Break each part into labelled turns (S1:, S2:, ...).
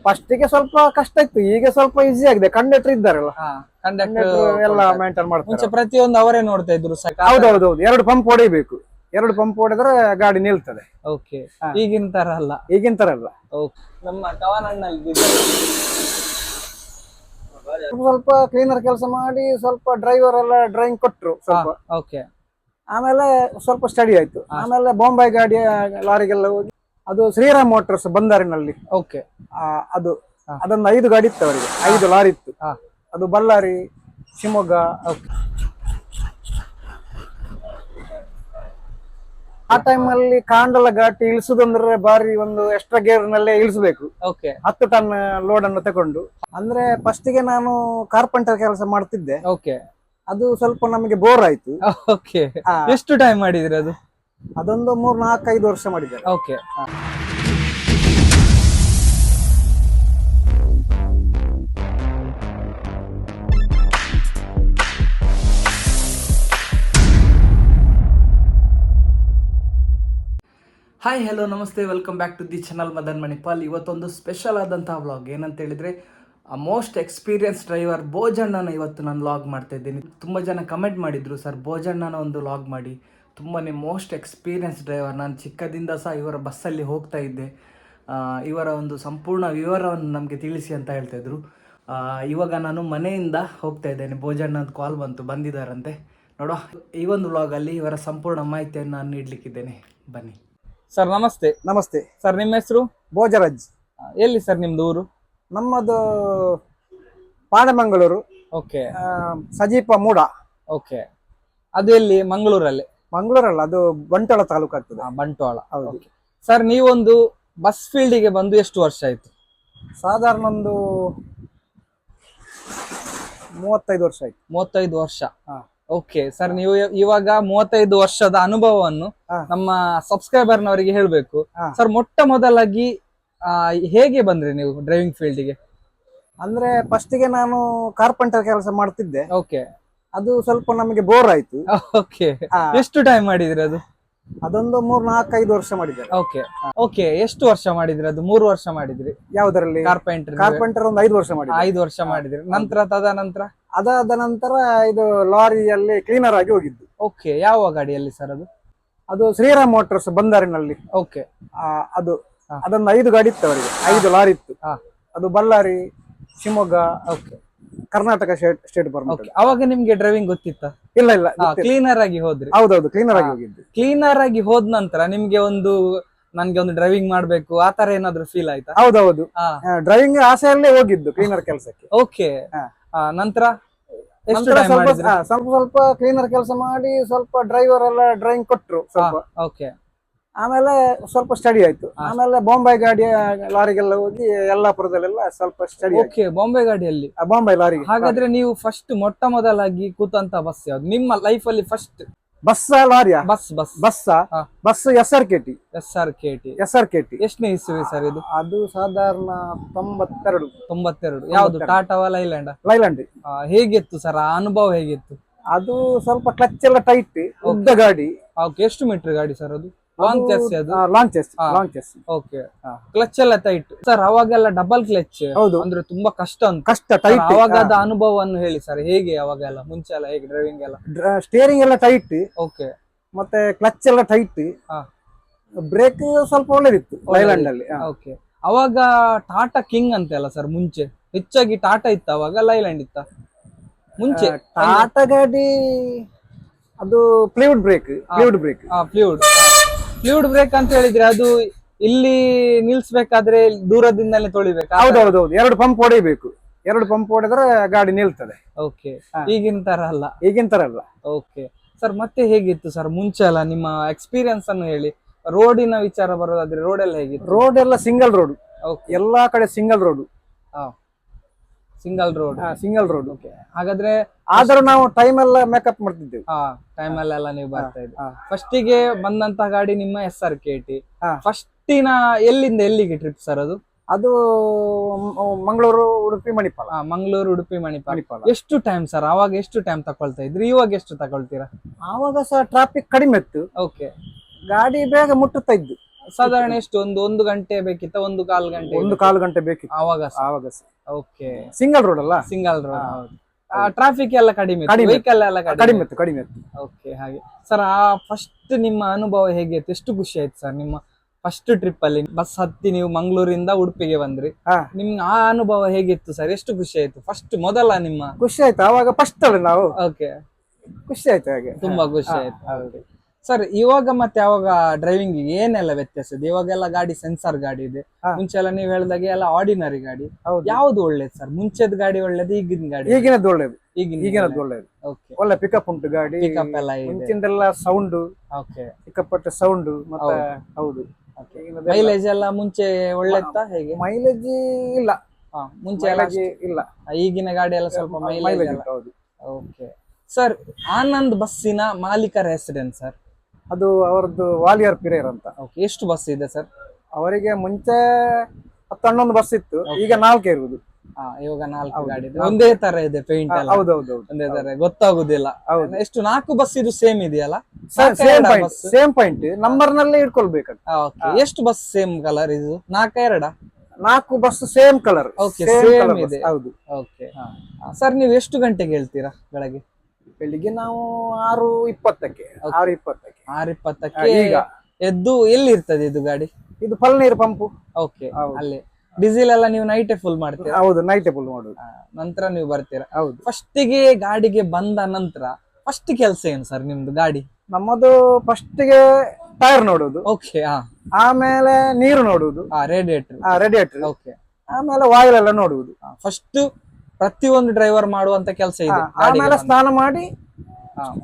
S1: ಫಸ್ಟಿಗೆ ಸ್ವಲ್ಪ ಕಷ್ಟ ಇತ್ತು, ಈಗ ಸ್ವಲ್ಪ ಈಸಿ ಆಗಿದೆ. ಕಂಡಕ್ಟರ್ ಇದ್ದಾರಲ್ಲ,
S2: ಕಂಡಕ್ಟರ್
S1: ಎಲ್ಲ ಮೇಂಟೈನ್ ಮಾಡ್ತಾರೆ.
S2: ಮುಂಚೆ ಪ್ರತಿಯೊಂದು ಅವರೇ ನೋಡ್ತಾ ಇದ್ರು
S1: ಹೌದೌದು, 2 ಪಂಪ್ ಹೊಡಿಬೇಕು. 2 ಪಂಪ್ ಹೊಡೆದ್ರೆ ಗಾಡಿ ನಿಲ್ತದೆ.
S2: ಓಕೆ, ಈಗಿನ ತರ ಅಲ್ಲ.
S1: ಈಗಿನ ತರ ಅಲ್ಲ.
S2: ನಮ್ಮ ಕವನಣ್ಣಲ್ಲಿ
S1: ಸ್ವಲ್ಪ ಕ್ಲೀನರ್ ಕೆಲಸ ಮಾಡಿ ಸ್ವಲ್ಪ ಡ್ರೈವರ್ ಎಲ್ಲ ಡ್ರೈವಿಂಗ್ ಕೊಟ್ರು ಸ್ವಲ್ಪ.
S2: ಓಕೆ,
S1: ಆಮೇಲೆ ಸ್ವಲ್ಪ ಸ್ಟಡಿ ಆಯ್ತು. ಆಮೇಲೆ ಬಾಂಬೆ ಗಾಡಿ ಲಾರಿಗೆಲ್ಲ ಹೋಗಿ, ಅದು ಶ್ರೀರಾಮ್ ಮೋಟರ್ಸ್ ಬಂದಾರಿನಲ್ಲಿ.
S2: ಓಕೆ,
S1: ಅದು ಅದೊಂದು 5 ಗಾಡಿ ಇತ್ತು ಅವರಿಗೆ, 5 ಲಾರಿ ಇತ್ತು. ಅದು ಬಳ್ಳಾರಿ, ಶಿವಮೊಗ್ಗ. ಆ ಟೈಮ್ ಅಲ್ಲಿ ಕಾಂಡಲ ಘಾಟಿ ಇಳಿಸುದಂದ್ರೆ ಬಾರಿ ಒಂದು ಎಕ್ಸ್ಟ್ರಾ ಗೇರ್ ನಲ್ಲೇ ಇಳಿಸಬೇಕು. 10 ಟನ್ ಲೋಡ್ ಅನ್ನು ತಕೊಂಡು. ಅಂದ್ರೆ ಫಸ್ಟ್ ಗೆ ನಾನು ಕಾರ್ಪೆಂಟರ್ ಕೆಲಸ ಮಾಡ್ತಿದ್ದೆ. ಅದು ಸ್ವಲ್ಪ ನಮಗೆ ಬೋರ್ ಆಯ್ತು.
S2: ಎಷ್ಟು ಟೈಮ್ ಮಾಡಿದ್ರಿ ಅದು?
S1: ಅದೊಂದು 3-4-5 ವರ್ಷ ಮಾಡಿದ್ದಾರೆ.
S2: ಹಾಯ್, ಹಲೋ, ನಮಸ್ತೆ, welcome back to the channel Madan Manipal. ಇವತ್ತೊಂದು ಸ್ಪೆಷಲ್ ಆದಂತಹ ವ್ಲಾಗ್. ಏನಂತ ಹೇಳಿದ್ರೆ, ಮೋಸ್ಟ್ ಎಕ್ಸ್ಪೀರಿಯನ್ಸ್ ಡ್ರೈವರ್ ಭೋಜಣ್ಣನ ಇವತ್ತು ನಾನು ವ್ಲಾಗ್ ಮಾಡ್ತಾ ಇದ್ದೀನಿ. ತುಂಬ ಜನ ಕಮೆಂಟ್ ಮಾಡಿದ್ರು, ಸರ್ ಭೋಜಣ್ಣನ ಒಂದು ವ್ಲಾಗ್ ಮಾಡಿ. ತುಂಬಾ ಮೋಸ್ಟ್ ಎಕ್ಸ್ಪೀರಿಯನ್ಸ್ ಡ್ರೈವರ್. ನಾನು ಚಿಕ್ಕದಿಂದ ಸಹ ಇವರ ಬಸ್ಸಲ್ಲಿ ಹೋಗ್ತಾ ಇದ್ದೆ. ಇವರ ಒಂದು ಸಂಪೂರ್ಣ ವಿವರವನ್ನು ನಮಗೆ ತಿಳಿಸಿ ಅಂತ ಹೇಳ್ತಾ ಇದ್ರು. ಇವಾಗ ನಾನು ಮನೆಯಿಂದ ಹೋಗ್ತಾ ಇದ್ದೇನೆ. ಭೋಜಣ್ಣನ ಕಾಲ್ ಬಂದಿದ್ದಾರಂತೆ. ನೋಡುವ, ಈ ಒಂದು ವ್ಲಾಗಲ್ಲಿ ಇವರ ಸಂಪೂರ್ಣ ಮಾಹಿತಿಯನ್ನು ನಾನು ನೀಡಲಿಕ್ಕಿದ್ದೇನೆ. ಬನ್ನಿ ಸರ್. ನಮಸ್ತೆ.
S1: ನಮಸ್ತೆ
S2: ಸರ್, ನಿಮ್ಮ ಹೆಸರು?
S1: ಭೋಜರಾಜ್.
S2: ಎಲ್ಲಿ ಸರ್ ನಿಮ್ದು ಊರು?
S1: ನಮ್ಮದು ಪಾಣಮಂಗಳೂರು.
S2: ಓಕೆ.
S1: ಸಜೀಪ ಮೂಡ.
S2: ಓಕೆ, ಅದು ಎಲ್ಲಿ? ಮಂಗಳೂರಲ್ಲಿ?
S1: ಮಂಗಳೂರಲ್ಲ, ಅದು ಬಂಟ್ವಾಳ ತಾಲೂಕು ಆಗ್ತದೆ.
S2: ಬಂಟ್ವಾಳ. ಹೌದು. ಸರ್, ನೀವೊಂದು ಬಸ್ ಫೀಲ್ಡಿಗೆ ಬಂದು ಎಷ್ಟು ವರ್ಷ ಆಯ್ತು?
S1: ಸಾಧಾರಣ ಒಂದು 35 ವರ್ಷ ಆಯ್ತು.
S2: 35 ವರ್ಷ. ಓಕೆ ಸರ್, ನೀವು ಇವಾಗ 35 ವರ್ಷದ ಅನುಭವವನ್ನು ನಮ್ಮ ಸಬ್ಸ್ಕ್ರೈಬರ್ನವರಿಗೆ ಹೇಳ್ಬೇಕು. ಸರ್, ಮೊಟ್ಟ ಮೊದಲಾಗಿ ಹೇಗೆ ಬಂದ್ರಿ ನೀವು ಡ್ರೈವಿಂಗ್ ಫೀಲ್ಡ್ಗೆ?
S1: ಅಂದ್ರೆ ಫಸ್ಟಿಗೆ ನಾನು ಕಾರ್ಪೆಂಟರ್ ಕೆಲಸ ಮಾಡ್ತಿದ್ದೆ.
S2: ಓಕೆ.
S1: ಅದು ಸ್ವಲ್ಪ ನಮಗೆ ಬೋರ್ ಆಯ್ತು.
S2: ಓಕೆ. ಎಷ್ಟು ಟೈಮ್ ಮಾಡಿದ್ರಿ ಅದು?
S1: ಅದೊಂದು 3-4-5 ವರ್ಷ ಮಾಡಿದ್ದಾರೆ.
S2: ಓಕೆ. ಓಕೆ, ಎಷ್ಟು ವರ್ಷ ಮಾಡಿದ್ರಿ ಅದು? 3 ವರ್ಷ ಮಾಡಿದ್ರಿ.
S1: ಯಾವ್ದ್ರಲ್ಲಿ? ಕಾರ್ಪೆಂಟರ್ ಒಂದು 5 ವರ್ಷ ಮಾಡಿದ್ರಿ.
S2: 5 ವರ್ಷ ಮಾಡಿದ್ರಿ. ನಂತರ
S1: ಅದಾದ ನಂತರ ಇದು ಲಾರಿಯಲ್ಲಿ ಕ್ಲೀನರ್ ಆಗಿ ಹೋಗಿದ್ದು.
S2: ಓಕೆ. ಯಾವ ಗಾಡಿಯಲ್ಲಿ ಸರ್ ಅದು?
S1: ಅದು ಶ್ರೀರಾಮ್ ಮೋಟರ್ಸ್ ಬಂದಾರಿನಲ್ಲಿ.
S2: ಓಕೆ.
S1: ಅದೊಂದು 5 ಗಾಡಿ ಇತ್ತು ಅವರಿಗೆ, 5 ಲಾರಿ ಇತ್ತು. ಅದು ಬಳ್ಳಾರಿ, ಶಿವಮೊಗ್ಗ, ಕರ್ನಾಟಕ ಸ್ಟೇಟ್ ಪರ್ಮಿಟ್.
S2: ಅವಾಗ ನಿಮ್ಗೆ ಡ್ರೈವಿಂಗ್ ಗೊತ್ತಿತ್ತ?
S1: ಇಲ್ಲ,
S2: ಕ್ಲೀನರ್ ಆಗಿ ಹೋದ್ರಿ?
S1: ಹೌದೌದು, ಕ್ಲೀನರ್ ಆಗಿ ಹೋಗಿದ್ದು.
S2: ಕ್ಲೀನರ್ ಆಗಿ ಹೋದ ನಂತರ ನಿಮ್ಗೆ ನನ್ಗೆ ಒಂದು ಡ್ರೈವಿಂಗ್ ಮಾಡ್ಬೇಕು ಆ ತರ ಏನಾದ್ರು ಫೀಲ್ ಆಯ್ತಾ?
S1: ಹೌದೌದು, ಡ್ರೈವಿಂಗ್ ಆಸೆಯಲ್ಲೇ ಹೋಗಿದ್ದು ಕ್ಲೀನರ್ ಕೆಲಸಕ್ಕೆ.
S2: ಓಕೆ. ನಂತರ
S1: ಸ್ವಲ್ಪ ಕ್ಲೀನರ್ ಕೆಲಸ ಮಾಡಿ ಸ್ವಲ್ಪ ಡ್ರೈವರ್ ಎಲ್ಲ ಡ್ರೈವಿಂಗ್ ಕೊಟ್ರು ಸ್ವಲ್ಪ.
S2: ಓಕೆ.
S1: ಆಮೇಲೆ ಸ್ವಲ್ಪ ಸ್ಟಡಿ ಆಯ್ತು. ಆಮೇಲೆ ಬಾಂಬೆ ಗಾಡಿ ಲಾರಿಗೆಲ್ಲ ಹೋಗಿ ಯಲ್ಲಾಪುರದಲ್ಲೆಲ್ಲ ಸ್ವಲ್ಪ ಸ್ಟಡಿ.
S2: ಓಕೆ, ಬಾಂಬೆ ಗಾಡಿಯಲ್ಲಿ?
S1: ಬಾಂಬೆ ಲಾರಿಗೆ.
S2: ಹಾಗಾದ್ರೆ ನೀವು ಫಸ್ಟ್ ಮೊಟ್ಟ ಮೊದಲಾಗಿ ಕೂತಂತ ಬಸ್ ಯಾವ್ದು ನಿಮ್ಮ ಲೈಫ್ ಅಲ್ಲಿ? ಫಸ್ಟ್
S1: ಬಸ್ ಲಾರಿಯಾ? Bus SRKT.
S2: ಎಷ್ಟನೇ ಇಸ್ವಿ ಸರ್ ಇದು?
S1: ಅದು ಸಾಧಾರಣ 92.
S2: ಯಾವ್ದು, ಟಾಟಾವಾ ಲೈಲ್ಯಾಂಡ್? ಹೇಗಿತ್ತು ಸರ್ ಆ ಅನುಭವ? ಹೇಗಿತ್ತು
S1: ಅದು? ಸ್ವಲ್ಪ ಕ್ಲಚ್ ಎಲ್ಲ ಟೈಟ್, ಉದ್ದ ಗಾಡಿ.
S2: ಎಷ್ಟು ಮೀಟರ್ ಗಾಡಿ ಸರ್ ಅದು? Long chess. ಓಕೆ. ಕ್ಲಚ್ ಎಲ್ಲ ಟೈಟ್ ಸರ್? ಅವಾಗೆಲ್ಲ ಡಬಲ್ ಕ್ಲಚ್. ಹೌದು. ಅಂದ್ರೆ ತುಂಬಾ ಕಷ್ಟ ಟೈಟ್. ಅವಾಗದ ಅನುಭವವನ್ನು ಹೇಳಿ ಸರ್, ಹೇಗೆ ಅವಾಗೆಲ್ಲ ಮುಂಚೆ ಎಲ್ಲ ಹೇಗೆ ಡ್ರೈವಿಂಗ್ ಎಲ್ಲ?
S1: ಸ್ಟೇರಿಂಗ್ ಎಲ್ಲ ಟೈಟ್.
S2: ಓಕೆ.
S1: ಮತ್ತೆ ಕ್ಲಚ್ ಎಲ್ಲ ಟೈಟ್. ಬ್ರೇಕ್ ಸ್ವಲ್ಪ ಒಳ್ಳೇದಿತ್ತು ಲೈಲ್ಯಾಂಡ್ ಅಲ್ಲಿ.
S2: ಓಕೆ. ಅವಾಗ ಟಾಟಾ ಕಿಂಗ್ ಅಂತೆಲ್ಲ ಸರ್ ಮುಂಚೆ ಹೆಚ್ಚಾಗಿ ಟಾಟಾ ಇತ್ತ ಅವಾಗ? ಲೈಲ್ಯಾಂಡ್ ಇತ್ತ ಮುಂಚೆ?
S1: ಟಾಟಾ ಗಾಡಿ ಅದು ಫ್ಲೂಯಿಡ್ ಬ್ರೇಕ್.
S2: ಫ್ಲೂಯಿಡ್ ಬ್ರೇಕ್ ಅಂತ ಹೇಳಿದ್ರೆ ಅದು ಇಲ್ಲಿ ನಿಲ್ಸ್ಬೇಕಾದ್ರೆ ದೂರದಿಂದಲೇ ತೊಳಿಬೇಕು?
S1: ಹೌದೌದು, 2 ಪಂಪ್ ಹೊಡಿಬೇಕು. 2 ಪಂಪ್ ಹೊಡೆದ್ರೆ ಗಾಡಿ ನಿಲ್ತದೆ.
S2: ಓಕೆ. ಈಗಿನ ತರ ಅಲ್ಲ. ಓಕೆ ಸರ್, ಮತ್ತೆ ಹೇಗಿತ್ತು ಸರ್ ಮುಂಚೆ ಎಲ್ಲ ನಿಮ್ಮ ಎಕ್ಸ್ಪೀರಿಯನ್ಸ್ ಅನ್ನು ಹೇಳಿ. ರೋಡಿನ ವಿಚಾರ ಬರೋದಾದ್ರೆ ರೋಡ್ ಎಲ್ಲ ಹೇಗಿತ್ತು?
S1: ರೋಡ್ ಎಲ್ಲ ಸಿಂಗಲ್ ರೋಡ್, ಎಲ್ಲಾ ಕಡೆ single road.
S2: Single road. Okay. ಹಾಗಾದ್ರೆ
S1: ಆದ್ರೂ ನಾವು ಟೈಮ್ ಎಲ್ಲ ಮೇಕಪ್ ಮಾಡ್ತಿದ್ದೇವೆ.
S2: ಟೈಮ್ ಅಲ್ಲೆಲ್ಲ ನೀವು ಬರ್ತಾ ಇದ್ರಿ. ಫಸ್ಟಿಗೆ ಬಂದಂತ ಗಾಡಿ ನಿಮ್ಮ SRKT. ಫಸ್ಟಿನ ಎಲ್ಲಿಂದ ಎಲ್ಲಿಗೆ ಟ್ರಿಪ್ ಸರ್ ಅದು?
S1: ಅದು ಮಂಗಳೂರು, ಉಡುಪಿ, ಮಣಿಪಾಲ.
S2: ಮಂಗಳೂರು, ಉಡುಪಿ, ಮಣಿಪಾಲ. ಎಷ್ಟು ಟೈಮ್ ಸರ್ ಅವಾಗ? ಎಷ್ಟು ಟೈಮ್ ತಕೊಳ್ತಾ ಇದ್ರಿ? ಇವಾಗ ಎಷ್ಟು ತಕೊಳ್ತೀರಾ?
S1: ಆವಾಗ ಸಹ ಟ್ರಾಫಿಕ್ ಕಡಿಮೆ ಇತ್ತು.
S2: ಓಕೆ.
S1: ಗಾಡಿ ಬೇಗ ಮುಟ್ಟುತ್ತಾ ಇದ್ದು.
S2: ಸಾಧಾರಣ ಎಷ್ಟು ಒಂದು ಗಂಟೆ ಬೇಕಿತ್ತ 1/4 ಗಂಟೆ?
S1: 1/4 ಗಂಟೆ ಬೇಕಿತ್ತು
S2: ಆವಾಗ. ಓಕೆ,
S1: ಸಿಂಗಲ್ ರೋಡ್ ಅಲ್ಲ.
S2: Single road. ಹೌದು. ಟ್ರಾಫಿಕ್ ಎಲ್ಲ ಕಡಿಮೆ, ವೆಹಿಕಲ್ ಎಲ್ಲ
S1: ಕಡಿಮೆ ಇತ್ತು.
S2: ಓಕೆ, ಹಾಗೆ ಸರ್. ಫಸ್ಟ್ ನಿಮ್ಮ ಅನುಭವ ಹೇಗಿತ್ತು? ಎಷ್ಟು ಖುಷಿ ಆಯ್ತು ಸರ್ ನಿಮ್ಮ ಫಸ್ಟ್ ಟ್ರಿಪ್ ಅಲ್ಲಿ ಬಸ್ ಹತ್ತಿ ನೀವು ಮಂಗಳೂರಿಂದ ಉಡುಪಿಗೆ ಬಂದ್ರಿ? ನಿಮ್ಗೆ ಆ ಅನುಭವ ಹೇಗಿತ್ತು ಸರ್? ಎಷ್ಟು ಖುಷಿ ಆಯ್ತು ಫಸ್ಟ್ ಮೊದಲ ನಿಮ್ಮ?
S1: ಖುಷಿ ಆಯ್ತು ಅವಾಗ ಫಸ್ಟ್ ಅಲ್ಲ ನಾವು.
S2: ಓಕೆ,
S1: ಖುಷಿ ಆಯ್ತು ಹಾಗೆ,
S2: ತುಂಬಾ ಖುಷಿ ಆಯ್ತು ಸರ್. ಇವಾಗ ಮತ್ತೆ ಯಾವಾಗ ಡ್ರೈವಿಂಗ್ ಏನೆಲ್ಲ ವ್ಯತ್ಯಾಸ ಇದೆ? ಇವಾಗೆಲ್ಲ ಗಾಡಿ ಸೆನ್ಸಾರ್ ಗಾಡಿ ಇದೆ, ಮುಂಚೆ ಎಲ್ಲ ನೀವು ಹೇಳಿದಾಗೆ ಎಲ್ಲ ಆರ್ಡಿನರಿ ಗಾಡಿ. ಯಾವ್ದು ಒಳ್ಳೇದು ಸರ್? ಮುಂಚೆದ ಗಾಡಿ ಒಳ್ಳೇದು, ಈಗಿನ ಗಾಡಿ?
S1: ಈಗಿನದ್ದು ಒಳ್ಳೇದು.
S2: ಈಗಿನದ್ದು
S1: ಒಳ್ಳೇದು.
S2: ಓಕೆ,
S1: ಒಳ್ಳೆ ಪಿಕಪ್ ಉಂಟು ಗಾಡಿ.
S2: ಪಿಕಪ್ ಎಲ್ಲ ಇದೆ,
S1: ಮುಂಚಿಂದೆಲ್ಲ ಸೌಂಡ್.
S2: ಓಕೆ,
S1: ಸಿಕ್ಕಾಪಟ್ಟೆ ಸೌಂಡ್. ಮತ್ತೆ ಹೌದು,
S2: ಮೈಲೇಜ್ ಎಲ್ಲ ಮುಂಚೆ ಒಳ್ಳೆತ್ತಾ ಹೇಗೆ?
S1: ಮೈಲೇಜ್ ಇಲ್ಲ,
S2: ಮುಂಚೆ ಎಲ್ಲ
S1: ಇಲ್ಲ.
S2: ಈಗಿನ ಗಾಡಿ ಎಲ್ಲ ಸ್ವಲ್ಪ ಮೈಲೇಜ್.
S1: ಹೌದು.
S2: ಓಕೆ ಸರ್, ಆನಂದ್ ಬಸ್ಸಿನ ಮಾಲೀಕರ ಹೆಸರೇನು ಸರ್?
S1: ಅದು ಅವರದ್ದು ವಾಲಿಯರ್ ಪಿರೇರ್ ಅಂತ.
S2: ಓಕೆ, ಎಷ್ಟು ಬಸ್ ಇದೆ ಸರ್
S1: ಅವರಿಗೆ? ಮುಂಚೆ 10-11 ಬಸ್ ಇತ್ತು, ಈಗ 4 ಇರುವುದು.
S2: ಇವಾಗ 4 ಗಾಡಿ ಇದೆ. ಒಂದೇ ತರ ಇದೆ ಪೇಂಟ್ ಎಲ್ಲ?
S1: ಹೌದೌದು,
S2: ಒಂದೇ ತರ, ಗೊತ್ತಾಗುದಿಲ್ಲ. ಎಷ್ಟು 4 ಬಸ್ ಇದು ಸೇಮ್ ಇದೆಯಲ್ಲ?
S1: ಸೇಮ್ ಪಾಯಿಂಟ್ ನಂಬರ್ ನಲ್ಲೇ ಇಟ್ಕೊಳ್ಬೇಕು.
S2: ಎಷ್ಟು ಬಸ್ ಸೇಮ್ ಕಲರ್ ಇದು? 4
S1: bus same colour.
S2: Okay, same ಇದೆ.
S1: ಹೌದು.
S2: ಓಕೆ ಸರ್, ನೀವು ಎಷ್ಟು ಗಂಟೆಗೆ ಹೇಳ್ತೀರಾ ಬೆಳಗ್ಗೆ?
S1: ಬೆಳಿಗ್ಗೆ ನಾವು 6:20ಕ್ಕೆ.
S2: 6:20ಕ್ಕೆ ಈಗ ಎದ್ದು ಎಲ್ಲಿ ಇರ್ತದೆ ಇದು ಗಾಡಿ?
S1: ಇದು ಪಲ್ನೀರ್ ಪಂಪು.
S2: ಓಕೆ, ಅಲ್ಲಿ ಡೀಸೆಲ್ ಎಲ್ಲ ನೀವು ನೈಟೇ ಫುಲ್ ಮಾಡ್ತೀರಾ?
S1: ಹೌದು, ನೈಟೇ ಫುಲ್ ಮಾಡುದು.
S2: ನಂತರ ನೀವು ಬರ್ತೀರಾ?
S1: ಹೌದು.
S2: ಫಸ್ಟಿಗೆ ಗಾಡಿಗೆ ಬಂದ ನಂತರ ಫಸ್ಟ್ ಕೆಲಸ ಏನು ಸರ್ ನಿಮ್ದು ಗಾಡಿ?
S1: ನಮ್ಮದು ಫಸ್ಟಿಗೆ ಟೈರ್ ನೋಡುದು.
S2: ಓಕೆ,
S1: ಆಮೇಲೆ ನೀರು ನೋಡುದು, ರೇಡಿಯೇಟರ್.
S2: ಓಕೆ,
S1: ಆಮೇಲೆ ವಾಯು ಎಲ್ಲ ನೋಡುವುದು.
S2: ಫಸ್ಟ್ ಪ್ರತಿಯೊಂದು ಡ್ರೈವರ್ ಮಾಡುವಂತ ಕೆಲಸ ಇದೆ.
S1: ಆಮೇಲೆ ಸ್ನಾನ ಮಾಡಿ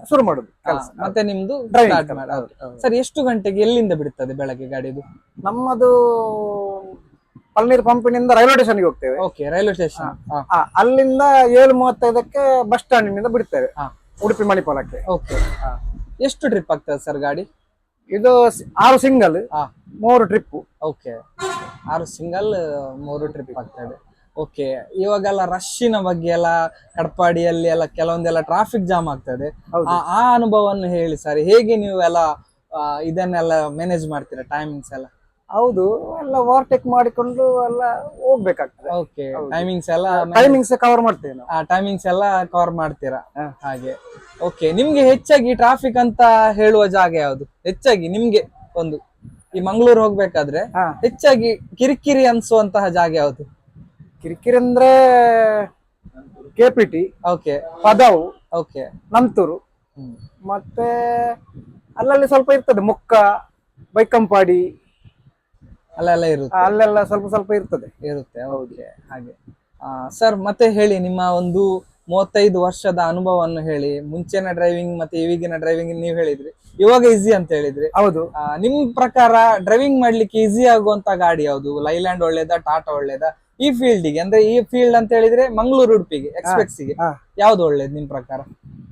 S1: ಶುರು ಮಾಡುದು ಕೆಲಸ.
S2: ಮತ್ತೆ ನಿಮ್ದು ಸರ್ ಎಷ್ಟು ಗಂಟೆಗೆ ಎಲ್ಲಿಂದ ಬಿಡುತ್ತದೆ ಬೆಳಗ್ಗೆ ಗಾಡಿದು?
S1: ನಮ್ಮದು ಪಲ್ನೀರ್ ಪಂಪಿನಿಂದ ರೈಲ್ವೆ ಸ್ಟೇಷನ್ಗೆ ಹೋಗ್ತೇವೆ.
S2: Okay, railway station.
S1: ಅಲ್ಲಿಂದ 7:35ಕ್ಕೆ ಬಸ್ ಸ್ಟ್ಯಾಂಡ್ ನಿಂದ ಬಿಡ್ತೇವೆ ಉಡುಪಿ ಮಣಿಪಾಲಕ್ಕೆ.
S2: ಓಕೆ, ಎಷ್ಟು ಟ್ರಿಪ್ ಆಗ್ತದೆ ಸರ್ ಗಾಡಿ?
S1: ಇದು 6 single, 3 trip.
S2: Okay, 6 single 3 trip ಆಗ್ತದೆ. ಓಕೆ, ಇವಾಗೆಲ್ಲ ರಶ್ಶಿನ ಬಗ್ಗೆ ಎಲ್ಲ ಕಡಪಾಡಿಯಲ್ಲಿ ಎಲ್ಲ ಕೆಲವೊಂದೆಲ್ಲ ಟ್ರಾಫಿಕ್ ಜಾಮ್ ಆಗ್ತದೆ. ಆ ಅನುಭವವನ್ನು ಹೇಳಿ ಸರ್, ಹೇಗೆ ನೀವು ಎಲ್ಲ ಇದನ್ನೆಲ್ಲ ಮ್ಯಾನೇಜ್ ಮಾಡ್ತೀರಾ ಟೈಮಿಂಗ್ಸ್ ಎಲ್ಲ?
S1: ಹೌದು, ಎಲ್ಲ ಓವರ್ಟೇಕ್ ಮಾಡಿಕೊಂಡು ಎಲ್ಲ ಹೋಗ್ಬೇಕಾಗ್ತದೆ.
S2: ಓಕೆ, ಟೈಮಿಂಗ್ಸ್ ಎಲ್ಲ
S1: ಕವರ್ ಮಾಡ್ತೇವೆ ನಾವು.
S2: ಟೈಮಿಂಗ್ಸ್ ಎಲ್ಲ ಕವರ್ ಮಾಡ್ತೀರಾ ಹಾಗೆ. ಓಕೆ, ನಿಮ್ಗೆ ಹೆಚ್ಚಾಗಿ ಟ್ರಾಫಿಕ್ ಅಂತ ಹೇಳುವ ಜಾಗ ಯಾವುದು? ಹೆಚ್ಚಾಗಿ ನಿಮ್ಗೆ ಒಂದು ಈ ಮಂಗಳೂರು ಹೋಗ್ಬೇಕಾದ್ರೆ ಹೆಚ್ಚಾಗಿ ಕಿರಿಕಿರಿ ಅನ್ಸುವಂತಹ ಜಾಗ ಯಾವುದು?
S1: ಕಿರಿಕಿರಿ ಅಂದ್ರೆ ಕೆಪಿಟಿ.
S2: ಓಕೆ,
S1: ಪದಾವು.
S2: ಓಕೆ,
S1: ನಂತೂರು. ಮತ್ತೆ ಅಲ್ಲಲ್ಲಿ ಸ್ವಲ್ಪ ಇರ್ತದೆ, ಮುಕ್ಕ, ಬೈಕಂಪಾಡಿ
S2: ಅಲ್ಲೆಲ್ಲ ಇರುತ್ತೆ.
S1: ಅಲ್ಲೆಲ್ಲ ಸ್ವಲ್ಪ ಇರುತ್ತೆ.
S2: ಓಕೆ, ಹಾಗೆ ಸರ್. ಮತ್ತೆ ಹೇಳಿ, ನಿಮ್ಮ ಒಂದು 35 ವರ್ಷದ ಅನುಭವವನ್ನು ಹೇಳಿ. ಮುಂಚೆನ ಡ್ರೈವಿಂಗ್ ಮತ್ತೆ ಈಗಿನ ಡ್ರೈವಿಂಗ್ ನೀವು ಹೇಳಿದ್ರಿ, ಇವಾಗ ಈಸಿ ಅಂತ ಹೇಳಿದ್ರಿ.
S1: ಹೌದು.
S2: ನಿಮ್ ಪ್ರಕಾರ ಡ್ರೈವಿಂಗ್ ಮಾಡ್ಲಿಕ್ಕೆ ಈಸಿ ಆಗುವಂತ ಗಾಡಿ ಯಾವುದು? ಲೈಲ್ಯಾಂಡ್ ಒಳ್ಳೇದಾ, ಟಾಟಾ ಒಳ್ಳೇದಾ? ಈ ಫೀಲ್ಡಿಗೆ ಅಂದ್ರೆ ಈ ಫೀಲ್ಡ್ ಅಂತ ಹೇಳಿದ್ರೆ ಮಂಗಳೂರು ಉಡುಪಿಗೆ ಎಕ್ಸ್ಪ್ರೆಸ್ಸಿಗೆ ಯಾವ್ದು ಒಳ್ಳೇದು ನಿಮ್ ಪ್ರಕಾರ?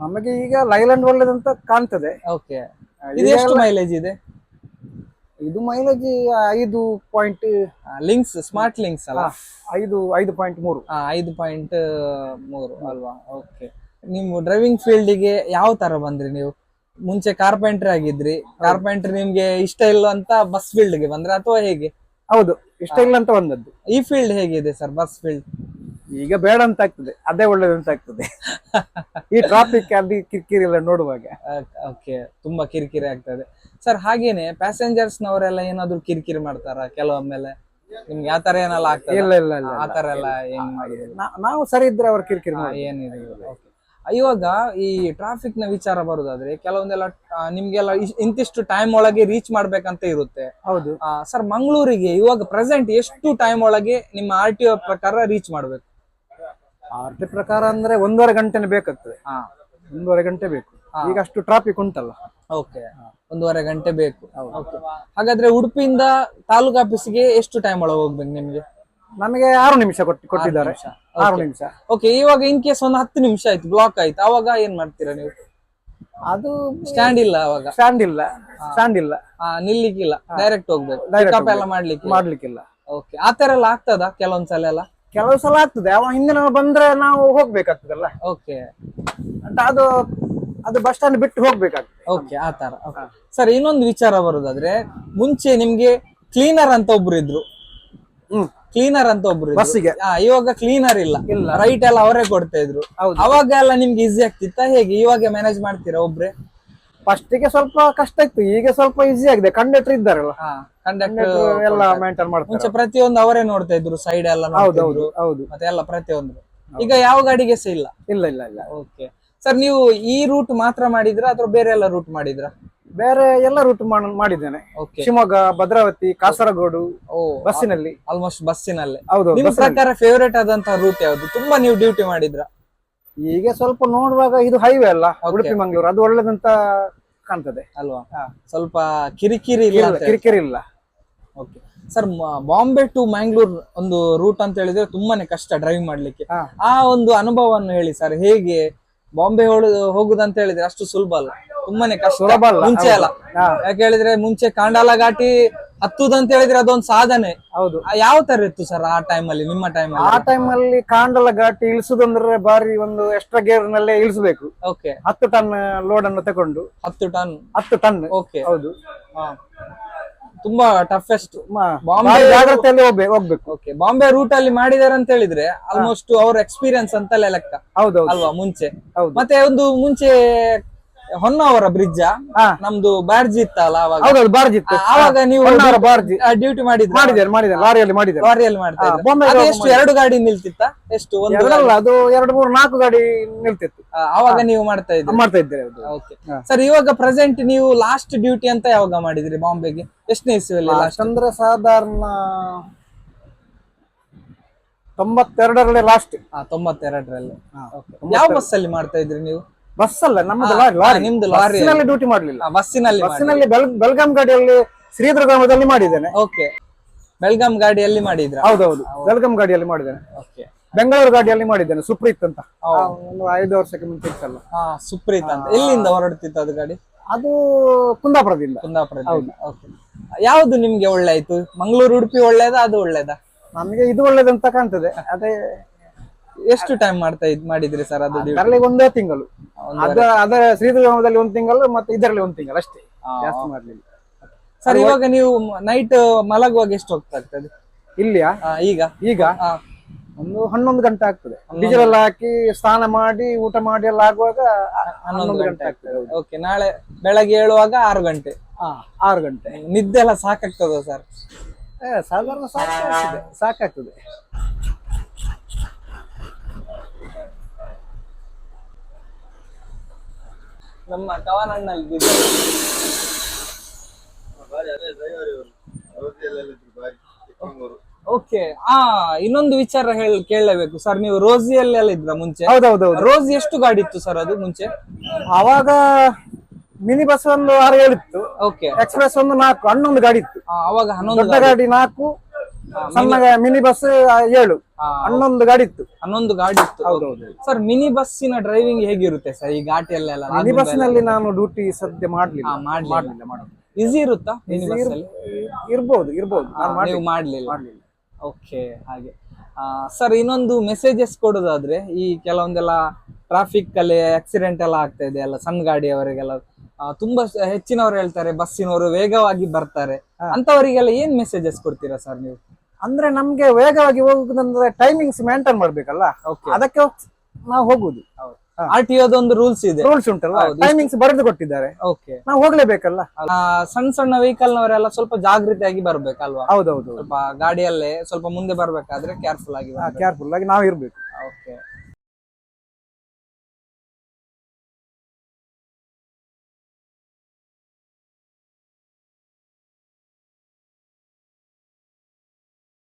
S1: ನಮಗೆ ಈಗ ಲೈಲ್ಯಾಂಡ್ ಒಳ್ಳೇದಂತ ಕಾಣ್ತದೆ.
S2: ಓಕೆ, ಇದು ಎಷ್ಟು ಮೈಲೇಜ್ ಇದೆ?
S1: ಇದು ಮೈಲೇಜ್ 5
S2: ಲಿಂಕ್ಸ್, ಸ್ಮಾರ್ಟ್ ಲಿಂಕ್ಸ್ ಅಲ್ಲ?
S1: 5.3.
S2: 5.3 ಅಲ್ವಾ? ಓಕೆ, ನೀವು ಡ್ರೈವಿಂಗ್ ಫೀಲ್ಡಿಗೆ ಯಾವ ತರ ಬಂದ್ರಿ ನೀವು? ಮುಂಚೆ ಕಾರ್ಪೆಂಟರ್ ಆಗಿದ್ರಿ, ಕಾರ್ಪೆಂಟರ್ ನಿಮ್ಗೆ ಇಷ್ಟ ಇಲ್ಲ ಅಂತ ಬಸ್ ಫೀಲ್ಡ್ಗೆ ಬಂದ್ರೆ ಅಥವಾ ಹೇಗೆ?
S1: ಹೌದು, ಇಷ್ಟ ಇಲ್ಲ ಅಂತ ಬಂದದ್ದು.
S2: ಈ ಫೀಲ್ಡ್ ಹೇಗಿದೆ ಸರ್, ಬಸ್ ಫೀಲ್ಡ್?
S1: ಈಗ ಬೇಡ ಅಂತ ಆಗ್ತದೆ, ಅದೇ ಒಳ್ಳೇದು ಅಂತ ಆಗ್ತದೆ. ಈ ಟ್ರಾಫಿಕ್ ಅಲ್ಲಿ ಕಿರಿಕಿರಿ ಎಲ್ಲ ನೋಡುವಾಗ.
S2: ಓಕೆ, ತುಂಬಾ ಕಿರಿಕಿರಿ ಆಗ್ತದೆ ಸರ್. ಹಾಗೇನೆ ಪ್ಯಾಸೆಂಜರ್ಸ್ ನವರೆಲ್ಲ ಏನಾದ್ರು ಕಿರಿಕಿರಿ ಮಾಡ್ತಾರ ಕೆಲವೊಮ್ಮೆಲೆ? ನಿಮ್ಗೆ ಆ ತರ ಏನೆಲ್ಲ ಆಗ್ತದೆ?
S1: ಇಲ್ಲ,
S2: ಆ ತರ ಎಲ್ಲ ಏನ್ ಮಾಡಿದ್ರು?
S1: ನಾವು ಸರಿ ಇದ್ರೆ ಅವ್ರ ಕಿರಿಕಿರಿ
S2: ಏನಿದೆ. ಇವಾಗ ಈ ಟ್ರಾಫಿಕ್ ನ ವಿಚಾರ ಬರುದಾದ್ರೆ ಕೆಲವೊಂದೆಲ್ಲ ನಿಮ್ಗೆಲ್ಲ ಇಂತಿಷ್ಟು ಟೈಮ್ ಒಳಗೆ ರೀಚ್ ಮಾಡ್ಬೇಕಂತ ಇರುತ್ತೆ.
S1: ಹೌದು
S2: ಸರ್, ಮಂಗಳೂರಿಗೆ ಇವಾಗ ಪ್ರೆಸೆಂಟ್ ಎಷ್ಟು ಟೈಮ್ ಒಳಗೆ ನಿಮ್ಮ RTO ಪ್ರಕಾರ ರೀಚ್ ಮಾಡ್ಬೇಕು?
S1: RTO ಪ್ರಕಾರ ಅಂದ್ರೆ 1.5 ಗಂಟೆನೇ ಬೇಕಾಗ್ತದೆ. 1.5 ಗಂಟೆ ಬೇಕು, ಈಗ ಅಷ್ಟು ಟ್ರಾಫಿಕ್ ಉಂಟಲ್ಲ.
S2: ಓಕೆ, 1.5 ಗಂಟೆ ಬೇಕು. ಹಾಗಾದ್ರೆ ಉಡುಪಿಯಿಂದ ತಾಲೂಕು ಆಫೀಸಿಗೆ ಎಷ್ಟು ಟೈಮ್ ಒಳಗೆ ಹೋಗ್ಬೇಕು ನಿಮ್ಗೆ?
S1: ನಮಗೆ 6 ನಿಮಿಷ ಕೊಟ್ಟಿದ್ದಾರೆ. 6 ನಿಮಿಷ.
S2: ಓಕೆ, ಇವಾಗ ಇನ್ ಕೇಸ್ ಒಂದು 10 ನಿಮಿಷ ಆಯ್ತು, ಬ್ಲಾಕ್ ಆಯ್ತು, ಅವಾಗ ಏನ್ ಮಾಡ್ತೀರಾ ನೀವು?
S1: ಅದು
S2: ಸ್ಟ್ಯಾಂಡ್ ಇಲ್ಲ, ಅವಾಗ
S1: ಸ್ಟ್ಯಾಂಡ್ ಇಲ್ಲ,
S2: ನಿಲ್ಲಿಕ್ಕಿಲ್ಲ, ಡೈರೆಕ್ಟ್ ಹೋಗ್ಬೇಕು, ಪಿಕಪ್ ಎಲ್ಲ ಮಾಡ್ಲಿಕ್ಕಿಲ್ಲ. ಓಕೆ, ಆತರ ಎಲ್ಲ ಆಗ್ತದ ಕೆಲವೊಂದ್ಸಲ ಎಲ್ಲ?
S1: ಕೆಲವು ಸಲ ಆಗ್ತದೆ. ಅವ ಹಿಂದಿನ ಬಂದ್ರೆ ನಾವು ಹೋಗ್ಬೇಕಾಗ್ತದಲ್ಲ.
S2: ಓಕೆ,
S1: ಅದು ಅದು ಬಸ್ ಸ್ಟ್ಯಾಂಡ್ ಬಿಟ್ಟು ಹೋಗ್ಬೇಕಾಗ್ತದೆ.
S2: ಓಕೆ ಆ ತರ. ಸರ್ ಇನ್ನೊಂದು ವಿಚಾರ ಬರೋದಾದ್ರೆ, ಮುಂಚೆ ನಿಮ್ಗೆ ಕ್ಲೀನರ್ ಅಂತ ಒಬ್ರು ಇದ್ರು. ಕ್ಲೀನರ್ ಅಂತ ಒಬ್ರು ಇದ್ರು.
S1: ಬಸ್ಸಿಗೆ
S2: ಇವಾಗ ಕ್ಲೀನರ್ ಇಲ್ಲ, ರೈಟ್ ಎಲ್ಲ ಅವರೇ ಕೊಡ್ತಾ ಇದ್ರು. ಅವಾಗ ಎಲ್ಲ ನಿಮ್ಗೆ ಈಸಿ ಆಗ್ತಿತ್ತ ಹೇಗೆ? ಇವಾಗ ಮ್ಯಾನೇಜ್ ಮಾಡ್ತೀರಾ ಒಬ್ರೆ?
S1: ಫಸ್ಟಿಗೆ ಸ್ವಲ್ಪ ಕಷ್ಟ ಇತ್ತು, ಈಗ ಸ್ವಲ್ಪ ಈಸಿ ಆಗಿದೆ. ಕಂಡಕ್ಟರ್ ಇದ್ದಾರಲ್ಲ,
S2: ಕಂಡಕ್ಟರ್
S1: ಎಲ್ಲ ಮೇಂಟೈನ್ ಮಾಡ್ತಾರೆ.
S2: ಮುಂಚೆ ಪ್ರತಿಯೊಂದು ಅವರೇ ನೋಡ್ತಾ ಇದ್ರು, ಸೈಡ್ ಎಲ್ಲ ನೋಡ್ತಿದ್ರು. ಮತ್ತೆ ಎಲ್ಲ ಪ್ರತಿಯೊಂದು. ಈಗ ಯಾವ ಗಾಡಿಗೆ ಸಹ ಇಲ್ಲ?
S1: ಇಲ್ಲ ಇಲ್ಲ ಇಲ್ಲ.
S2: ಓಕೆ ಸರ್, ನೀವು ಈ ರೂಟ್ ಮಾತ್ರ ಮಾಡಿದ್ರಾ ಅಥವಾ ಬೇರೆ ಎಲ್ಲ ರೂಟ್ ಮಾಡಿದ್ರಾ?
S1: ಬೇರೆ ಎಲ್ಲ ರೂಟ್ ಮಾಡಿದ್ದೇನೆ. ಶಿವಮೊಗ್ಗ, ಭದ್ರಾವತಿ, ಕಾಸರಗೋಡು ಬಸ್ಸಿನಲ್ಲಿ.
S2: ಆಲ್ಮೋಸ್ಟ್ ಬಸ್ಸಿನಲ್ಲೇ.
S1: ಹೌದು.
S2: ನಿಮ್ಮ ಪ್ರಕಾರ ಫೇವರೇಟ್ ಆದಂತಹ ರೂಟ್ ಯಾವುದು? ತುಂಬಾ ನೀವು ಡ್ಯೂಟಿ ಮಾಡಿದ್ರ?
S1: ಈಗ ಸ್ವಲ್ಪ ನೋಡುವಾಗ ಇದು ಹೈವೇ ಅಲ್ಲ, ಉಡುಪಿ ಮಂಗಳೂರು, ಅದು ಒಳ್ಳೇದಂತ ಕಾಣ್ತದೆ
S2: ಅಲ್ವಾ? ಸ್ವಲ್ಪ ಕಿರಿಕಿರಿ ಇಲ್ಲ.
S1: ಕಿರಿಕಿರಿ ಇಲ್ಲ.
S2: Okay sir, Bombay to Mangalore ಒಂದು ರೂಟ್ ಅಂತ ಹೇಳಿದ್ರೆ ತುಂಬಾನೇ ಕಷ್ಟ ಡ್ರೈವ್ ಮಾಡ್ಲಿಕ್ಕೆ. ಆ ಒಂದು ಅನುಭವವನ್ನು ಹೇಳಿ ಸರ್. ಹೇಗೆ ಬಾಂಬೆ ಹೋಗುದಂತ ಹೇಳಿದ್ರೆ ಅಷ್ಟು ಸುಲಭ ಅಲ್ಲ, ತುಂಬಾನೇ ಕಷ್ಟ. ಮುಂಚೆ ಅಲ್ಲ, ಯಾಕೆ ಹೇಳಿದ್ರೆ ಮುಂಚೆ ಕಾಂಡಾಲ ಘಾಟಿ ಹತ್ತುದಂತ ಹೇಳಿದ್ರೆ ಅದೊಂದು ಸಾಧನೆ.
S1: ಹೌದು.
S2: ಯಾವ ತರ ಇತ್ತು ಸರ್ ಆ ಟೈಮ್ ಅಲ್ಲಿ, ನಿಮ್ಮ ಟೈಮ್ ಅಲ್ಲಿ?
S1: ಆ ಟೈಮ್ ಅಲ್ಲಿ ಕಾಂಡಲ ಘಾಟಿ ಇಳಿಸುದಂದ್ರೆ ಬಾರಿ ಒಂದು ಎಕ್ಸ್ಟ್ರಾ ಗೇರ್ ನಲ್ಲೇ ಇಳಿಸಬೇಕು.
S2: ಓಕೆ.
S1: 10 ಟನ್ ಲೋಡ್ ಅನ್ನು ತಗೊಂಡು.
S2: 10 ಟನ್?
S1: 10 ಟನ್.
S2: ಓಕೆ.
S1: ಹೌದು.
S2: ತುಂಬಾ ಟಫೆಸ್ಟ್.
S1: ಬಾಂಬೆ ಜಾಗ್ರತೆಯಲ್ಲಿ ಹೋಗ್ಬೇಕು.
S2: ಓಕೆ. ಬಾಂಬೆ ರೂಟ್ ಅಲ್ಲಿ ಮಾಡಿದಾರೆ ಅಂತ ಹೇಳಿದ್ರೆ ಆಲ್ಮೋಸ್ಟ್ ಅವ್ರ ಎಕ್ಸ್ಪೀರಿಯನ್ಸ್ ಅಂತಲೇ ಲೆಕ್ಕ.
S1: ಹೌದು
S2: ಅಲ್ವಾ? ಮುಂಚೆ ಮತ್ತೆ ಒಂದು ಮುಂಚೆ ಹೊನ್ನಾವರ ಬ್ರಿಡ್ಜ್ ನಮ್ದು ಬಾರ್ಜಿ ಇತ್ತಲ್ಲ ಅವಾಗ.
S1: ಹೌದು, ಬಾರ್ಜಿ ಇತ್ತು.
S2: ಆವಾಗ ನೀವು
S1: ಬಾರ್ಜಿ
S2: ಡ್ಯೂಟಿ ಮಾಡಿದ್ರೆ?
S1: ಮಾಡಿದ್ದೇನೆ, ಲಾರಿಯಲ್ಲಿ ಮಾಡ್ತಾ
S2: ಇದ್ರೆ. ಎಷ್ಟು 2 ಗಾಡಿ ನಿಲ್ತಿತ್ತ? ಎಷ್ಟು?
S1: ಅದು 2, 3, 4 ಗಾಡಿ ನಿಲ್ತಿತ್ತು.
S2: ಅವಾಗ ನೀವು ಮಾಡ್ತಾ
S1: ಇದ್ದೆ.
S2: ಓಕೆ ಸರ್, ಇವಾಗ ಪ್ರೆಸೆಂಟ್ ನೀವು ಲಾಸ್ಟ್ ಡ್ಯೂಟಿ ಅಂತ ಯಾವಾಗ ಮಾಡಿದ್ರಿ ಬಾಂಬೆಗೆ? ಎಷ್ಟನೇ ಇಸ್ವಿಯಲ್ಲಿ ಲಾಸ್ಟ್?
S1: ಅಂದ್ರೆ ಸಾಧಾರಣ 92ರಲ್ಲಿ ಲಾಸ್ಟ್.
S2: 92ರಲ್ಲಿ. ಯಾವ ಬಸ್ ಅಲ್ಲಿ ಮಾಡ್ತಾ ಇದ್ರಿ ನೀವು?
S1: ಬಸ್ ಅಲ್ಲ, ನಮ್ಮದು
S2: ನಿಮ್ದು ಲಾರಿ
S1: ಡ್ಯೂಟಿ ಮಾಡ್ಲಿಲ್ಲ.
S2: ಬಸ್ಸಿನಲ್ಲಿ
S1: ಬೆಲ್ಗಾಂ ಗಾಡಿಯಲ್ಲಿ ಶ್ರೀಧರ್ಗಾಮದಲ್ಲಿ ಮಾಡಿದ್ದೇನೆ.
S2: ಓಕೆ. ಬೆಲ್ಗಾಂ ಗಾಡಿಯಲ್ಲಿ ಮಾಡಿದ್ರ?
S1: ಹೌದೌದು, ಬೆಲ್ಗಾಂ ಗಾಡಿಯಲ್ಲಿ ಮಾಡಿದ್ದೇನೆ.
S2: ಓಕೆ.
S1: ಬೆಂಗಳೂರು ಗಾಡಿಯಲ್ಲಿ ಮಾಡಿದ್ದೇನೆ, ಸುಪ್ರೀತ್ ಅಂತ. ಒಂದು 5 ವರ್ಷಕ್ಕೆ ಮುಂಚೆ ಇತ್ತಲ್ಲ.
S2: ಸುಪ್ರೀತ್ ಅಂತ. ಎಲ್ಲಿಂದ ಹೊರಡ್ತಿತ್ತು ಅದು ಗಾಡಿ?
S1: ಅದು ಕುಂದಾಪುರದಿಂದ.
S2: ಓಕೆ. ಯಾವ್ದು ನಿಮ್ಗೆ ಒಳ್ಳೆ ಆಯ್ತು? ಮಂಗಳೂರು ಉಡುಪಿ ಒಳ್ಳೇದಾ ಅದು ಒಳ್ಳೇದಾ?
S1: ನಮಗೆ ಇದು ಒಳ್ಳೇದಂತ ಕಾಣ್ತದೆ. ಅದೇ.
S2: ಎಷ್ಟು ಟೈಮ್ ಮಾಡಿದ್ರಿ ಸರ್ ಅದು?
S1: ಅದರಲ್ಲಿ 1 ತಿಂಗಳು. ಅದರ ಶ್ರೀಧರ್ಗಾಮದಲ್ಲಿ 1 ತಿಂಗಳು, ಮತ್ತೆ ಇದರಲ್ಲಿ 1 ತಿಂಗಳು ಅಷ್ಟೇ, ಜಾಸ್ತಿ ಮಾಡ್ಲಿಲ್ಲ.
S2: ಸರ್ ಇವಾಗ ನೀವು ನೈಟ್ ಮಲಗುವಾಗ ಎಷ್ಟು ಹೋಗ್ತದೆ
S1: ಇಲ್ಲಿಯಾ? ಈಗ ಒಂದು 11 ಗಂಟೆ ಆಗ್ತದೆ. ಡೀಸೆಲ್ ಎಲ್ಲ ಹಾಕಿ ಸ್ನಾನ ಮಾಡಿ ಊಟ ಮಾಡಿ ಎಲ್ಲ ಆಗುವಾಗ 11 ಗಂಟೆ ಆಗ್ತದೆ.
S2: ಓಕೆ. ನಾಳೆ ಬೆಳಗ್ಗೆ ಏಳುವಾಗ 6 ಗಂಟೆ.
S1: 6 ಗಂಟೆ.
S2: ನಿದ್ದೆ ಎಲ್ಲ ಸಾಕಾಗ್ತದ ಸರ್?
S1: ಸಾಧಾರಣ ಸಾಕಾಗ್ತದೆ.
S2: ನಮ್ಮ ಕವನಣ್ಣಲ್ಲಿ ಓಕೆ. ಇನ್ನೊಂದು ವಿಚಾರ ಕೇಳಲೇಬೇಕು ಸರ್. ನೀವು ರೋಸಿಯಲ್ಲಿ ಎಲ್ಲ ಇದ್ರ ಮುಂಚೆ?
S1: ಹೌದೌದು.
S2: ರೋಸಿ ಎಷ್ಟು ಗಾಡಿ ಇತ್ತು ಸರ್ ಅದು ಮುಂಚೆ?
S1: ಅವಾಗ ಮಿನಿ ಬಸ್ ಒಂದು 6-7 ಇತ್ತು.
S2: ಓಕೆ.
S1: ಎಕ್ಸ್ಪ್ರೆಸ್ ಒಂದು 4, 11 ಗಾಡಿ ಇತ್ತು.
S2: ಅವಾಗ 11
S1: ದೊಡ್ಡ ಗಾಡಿ 4, ಸಣ್ಣ ಮಿನಿ ಬಸ್ 7, 11 ಗಾಡಿ ಇತ್ತು.
S2: 11 ಗಾಡಿ ಇತ್ತು.
S1: ಹೌದೌದು
S2: ಸರ್. ಮಿನಿ ಬಸ್ಸಿನ ಡ್ರೈವಿಂಗ್ ಹೇಗಿರುತ್ತೆ ಸರ್ ಈ ಘಾಟಿಯಲ್ಲೆಲ್ಲ?
S1: ಮಿನಿ ಬಸ್ ನಲ್ಲಿ ನಾನು ಡ್ಯೂಟಿ ಸದ್ಯ ಮಾಡ್ಲಿಲ್ಲ.
S2: ಈಸಿ ಇರುತ್ತಾ ಮಿನಿ ಬಸ್ ಅಲ್ಲಿ?
S1: ಇರ್ಬೋದು.
S2: ನೀವು ಮಾಡ್ಲಿಲ್ಲ? ಓಕೆ. ಹಾಗೆ ಸರ್, ಇನ್ನೊಂದು ಮೆಸೇಜಸ್ ಕೊಡೋದಾದ್ರೆ, ಈ ಕೆಲವೊಂದೆಲ್ಲ ಟ್ರಾಫಿಕ್ ಅಲ್ಲಿ ಆಕ್ಸಿಡೆಂಟ್ ಎಲ್ಲ ಆಗ್ತಾ ಇದೆ ಅಲ್ಲ ಸಣ್ಣ ಗಾಡಿಯವರಿಗೆಲ್ಲ, ತುಂಬಾ ಹೆಚ್ಚಿನವರು ಹೇಳ್ತಾರೆ ಬಸ್ಸಿನವರು ವೇಗವಾಗಿ ಬರ್ತಾರೆ, ಅಂತವರಿಗೆಲ್ಲ ಏನ್ ಮೆಸೇಜಸ್ ಕೊಡ್ತೀರಾ ಸರ್ ನೀವು?
S1: ಅಂದ್ರೆ ನಮ್ಗೆ ವೇಗವಾಗಿ ಹೋಗುದಂದ್ರೆ ಟೈಮಿಂಗ್ಸ್ ಮೇಂಟೈನ್ ಮಾಡ್ಬೇಕಲ್ಲ, ಅದಕ್ಕೆ ನಾವು ಹೋಗುದು.
S2: RTOದೊಂದು ರೂಲ್ಸ್
S1: ಉಂಟಲ್ಲ, ಟೈಮಿಂಗ್ಸ್ ಬರೆದು ಕೊಟ್ಟಿದ್ದಾರೆ.
S2: ಓಕೆ.
S1: ನಾವು ಹೋಗ್ಲೇಬೇಕಲ್ಲ.
S2: ಸಣ್ಣ ವೆಹಿಕಲ್ ನವರೆಲ್ಲ ಸ್ವಲ್ಪ ಜಾಗೃತಿಯಾಗಿ ಬರ್ಬೇಕಲ್ವಾ?
S1: ಹೌದೌದು.
S2: ಸ್ವಲ್ಪ ಗಾಡಿಯಲ್ಲೇ ಸ್ವಲ್ಪ ಮುಂದೆ ಬರ್ಬೇಕಾದ್ರೆ ಕೇರ್ಫುಲ್ ಆಗಿ
S1: ನಾವು ಇರ್ಬೇಕು.
S2: ಓಕೆ.